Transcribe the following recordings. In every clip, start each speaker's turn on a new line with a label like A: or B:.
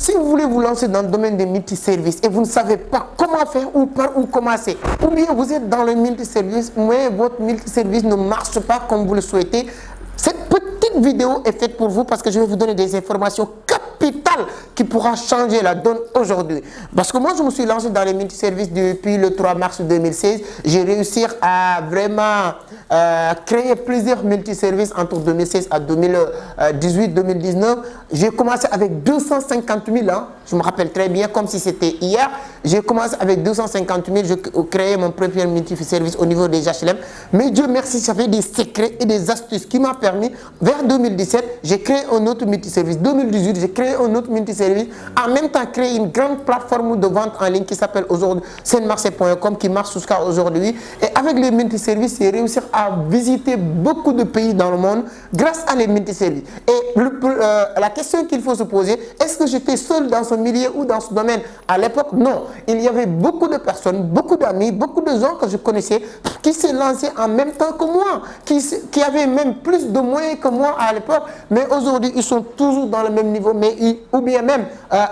A: si vous voulez vous lancer dans le domaine des multiservices et vous ne savez pas comment faire ou par où commencer, ou bien vous êtes dans le multiservice, mais votre multiservice ne marche pas comme vous le souhaitez, cette petite vidéo est faite pour vous parce que je vais vous donner des informations capitales qui pourra changer la donne aujourd'hui. Parce que moi, je me suis lancé dans les multiservices depuis le 3 mars 2016. J'ai réussi à vraiment créer plusieurs multiservices entre 2016 à 2018-2019. J'ai commencé avec 250 000, hein. Je me rappelle très bien, comme si c'était hier. J'ai commencé avec 250 000, j'ai créé mon premier multiservice au niveau des HLM. Mais Dieu merci, j'avais des secrets et des astuces qui m'ont permis, vers 2017, j'ai créé un autre multiservice. 2018, j'ai créé un autre multiservice. En même temps, créé une grande plateforme de vente en ligne qui s'appelle aujourd'hui saintmarché.com, qui marche jusqu'à aujourd'hui. Et avec les multiservices, j'ai réussi à visiter beaucoup de pays dans le monde grâce à les multiservices. Et la question qu'il faut se poser, est-ce que j'étais seul dans ce milieu ou dans ce domaine? À l'époque, non. Il y avait beaucoup de personnes, beaucoup d'amis, beaucoup de gens que je connaissais qui s'est lancé en même temps que moi, qui avaient même plus de moyens que moi à l'époque, mais aujourd'hui ils sont toujours dans le même niveau, mais ou bien même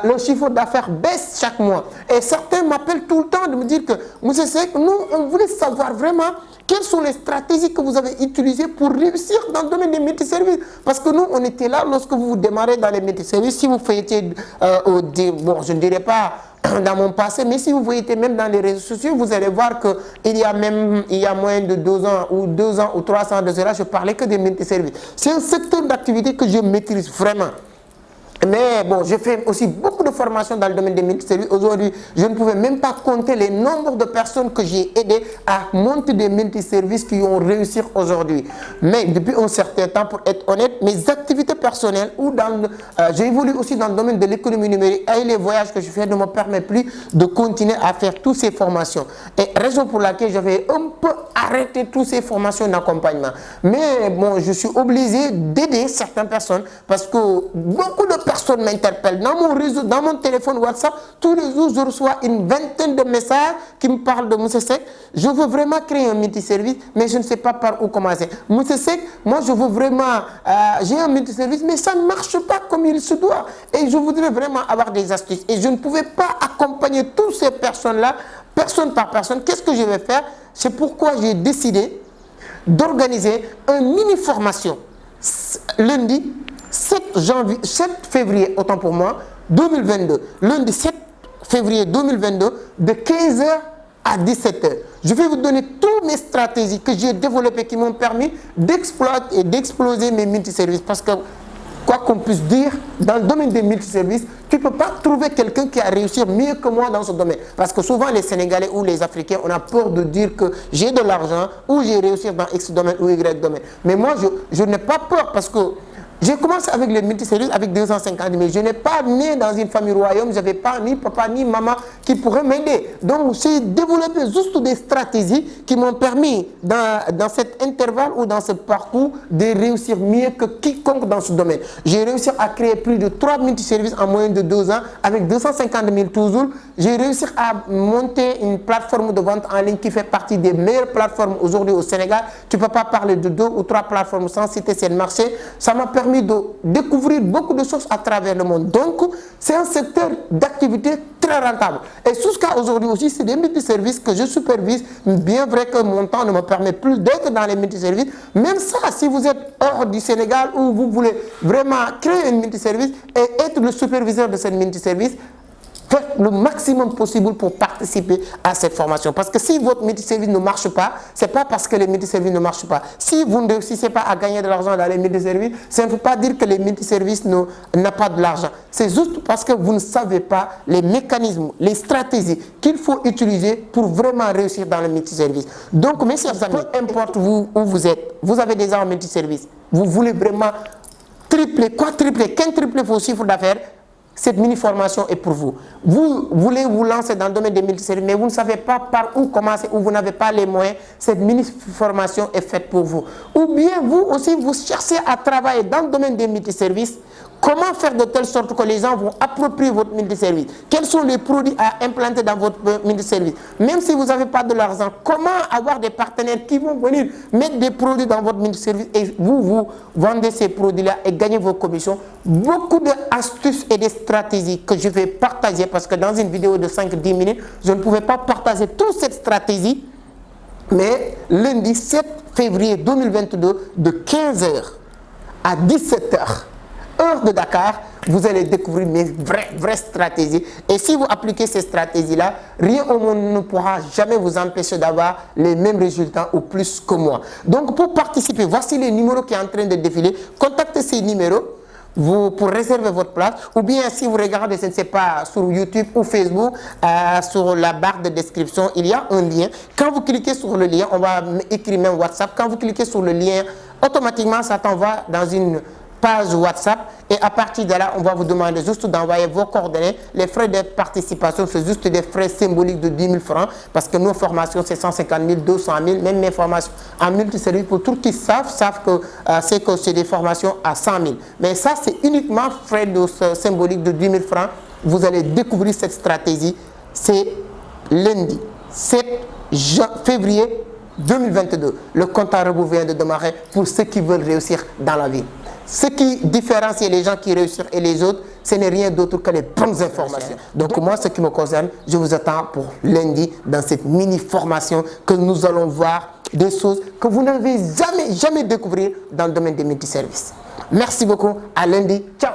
A: le chiffre d'affaires baisse chaque mois. Et certains m'appellent tout le temps de me dire que Monsieur Seck, nous on voulait savoir vraiment quelles sont les stratégies que vous avez utilisées pour réussir dans le domaine des multiservices. Parce que nous, on était là lorsque vous démarrez dans les multiservices. Si vous faites, bon, je ne dirais pas dans mon passé, mais si vous voyez même dans les réseaux sociaux, vous allez voir qu'il y a moins de 2 ans ou 2 ans ou 3 ans de cela, je parlais que des multiservices. C'est un secteur d'activité que je maîtrise vraiment. Mais bon, je fais aussi beaucoup de formations dans le domaine des multiservices. Aujourd'hui, je ne pouvais même pas compter les nombres de personnes que j'ai aidées à monter des multiservices qui ont réussi aujourd'hui. Mais depuis un certain temps, pour être honnête, mes activités personnelles ou j'évolue aussi dans le domaine de l'économie numérique et les voyages que je fais ne me permettent plus de continuer à faire toutes ces formations. Et raison pour laquelle j'avais un peu arrêté toutes ces formations d'accompagnement. Mais bon, je suis obligé d'aider certaines personnes parce que beaucoup de personnes m'interpellent dans mon réseau, dans mon téléphone WhatsApp. Tous les jours, je reçois une vingtaine de messages qui me parlent de Monsieur Seck. Je veux vraiment créer un multiservice, mais je ne sais pas par où commencer. Monsieur Seck, moi, je veux vraiment, j'ai un multiservice, mais ça ne marche pas comme il se doit. Et je voudrais vraiment avoir des astuces. Et je ne pouvais pas accompagner toutes ces personnes-là, personne par personne. Qu'est-ce que je vais faire? C'est pourquoi j'ai décidé d'organiser une mini-formation lundi 7 février, autant pour moi, 2022. Lundi 7 février 2022, de 15h à 17h. Je vais vous donner toutes mes stratégies que j'ai développées qui m'ont permis d'exploiter et d'exploser mes multiservices. Parce que, quoi qu'on puisse dire, dans le domaine des multiservices, tu ne peux pas trouver quelqu'un qui a réussi mieux que moi dans ce domaine. Parce que souvent, les Sénégalais ou les Africains, on a peur de dire que j'ai de l'argent ou j'ai réussi dans X domaine ou Y domaine. Mais moi, je n'ai pas peur parce que j'ai commencé avec les multiservices avec 250 000. Je n'ai pas né dans une famille royaume, je n'avais pas ni papa ni maman qui pourraient m'aider. Donc j'ai développé juste des stratégies qui m'ont permis dans cet intervalle ou dans ce parcours de réussir mieux que quiconque dans ce domaine. J'ai réussi à créer plus de 3 multiservices en moins de 2 ans avec 250 000 toujours. J'ai réussi à monter une plateforme de vente en ligne qui fait partie des meilleures plateformes aujourd'hui au Sénégal. Tu ne peux pas parler de 2 ou 3 plateformes sans citer Saintmarché. Ça m'a permis de découvrir beaucoup de choses à travers le monde. Donc, c'est un secteur d'activité très rentable. Et jusqu'à aujourd'hui aussi, c'est des multiservices que je supervise, bien vrai que mon temps ne me permet plus d'être dans les multiservices. Même ça, si vous êtes hors du Sénégal ou vous voulez vraiment créer un multiservice et être le superviseur de ce multiservice, faites le maximum possible pour participer à cette formation. Parce que si votre multiservice ne marche pas, ce n'est pas parce que les multiservices ne marchent pas. Si vous ne réussissez pas à gagner de l'argent dans les multiservices, ça ne veut pas dire que les multiservices n'ont pas de l'argent. C'est juste parce que vous ne savez pas les mécanismes, les stratégies qu'il faut utiliser pour vraiment réussir dans le multiservice. Donc, mes chers amis, peu importe où vous êtes, vous avez déjà un multiservice, vous voulez vraiment tripler, quadrupler, quintupler vos chiffres d'affaires, cette mini-formation est pour vous. Vous voulez vous lancer dans le domaine des multiservices, mais vous ne savez pas par où commencer ou vous n'avez pas les moyens. Cette mini-formation est faite pour vous. Ou bien vous aussi, vous cherchez à travailler dans le domaine des multiservices Comment faire de telle sorte que les gens vont approprier votre multiservice? Quels sont les produits à implanter dans votre multiservice? Même si vous n'avez pas de l'argent, comment avoir des partenaires qui vont venir mettre des produits dans votre multiservice et vous vendez ces produits-là et gagnez vos commissions? Beaucoup d'astuces et de stratégies que je vais partager parce que dans une vidéo de 5-10 minutes, je ne pouvais pas partager toute cette stratégie. Mais lundi 7 février 2022, de 15h à 17h, heure de Dakar, vous allez découvrir mes vraies stratégies. Et si vous appliquez ces stratégies-là, rien au monde ne pourra jamais vous empêcher d'avoir les mêmes résultats ou plus que moi. Donc pour participer, voici les numéros qui sont en train de défiler. Contactez ces numéros pour réserver votre place, ou bien si vous regardez, je ne sais pas, sur YouTube ou Facebook, sur la barre de description, il y a un lien. Quand vous cliquez sur le lien, on va écrire même WhatsApp. Quand vous cliquez sur le lien, automatiquement, ça t'envoie dans une page WhatsApp et à partir de là, on va vous demander juste d'envoyer vos coordonnées. Les frais de participation, c'est juste des frais symboliques de 10 000 francs parce que nos formations, c'est 150 000, 200 000, même mes formations en multiservice, pour tous qui savent que c'est des formations à 100 000. Mais ça, c'est uniquement frais symboliques de 10 000 francs. Vous allez découvrir cette stratégie. C'est lundi 7 février 2022. Le compte à rebours vient de démarrer pour ceux qui veulent réussir dans la vie. Ce qui différencie les gens qui réussissent et les autres, ce n'est rien d'autre que les bonnes informations. Donc moi, ce qui me concerne, je vous attends pour lundi dans cette mini-formation que nous allons voir des choses que vous n'avez jamais découvert dans le domaine des multiservices. Merci beaucoup. À lundi. Ciao.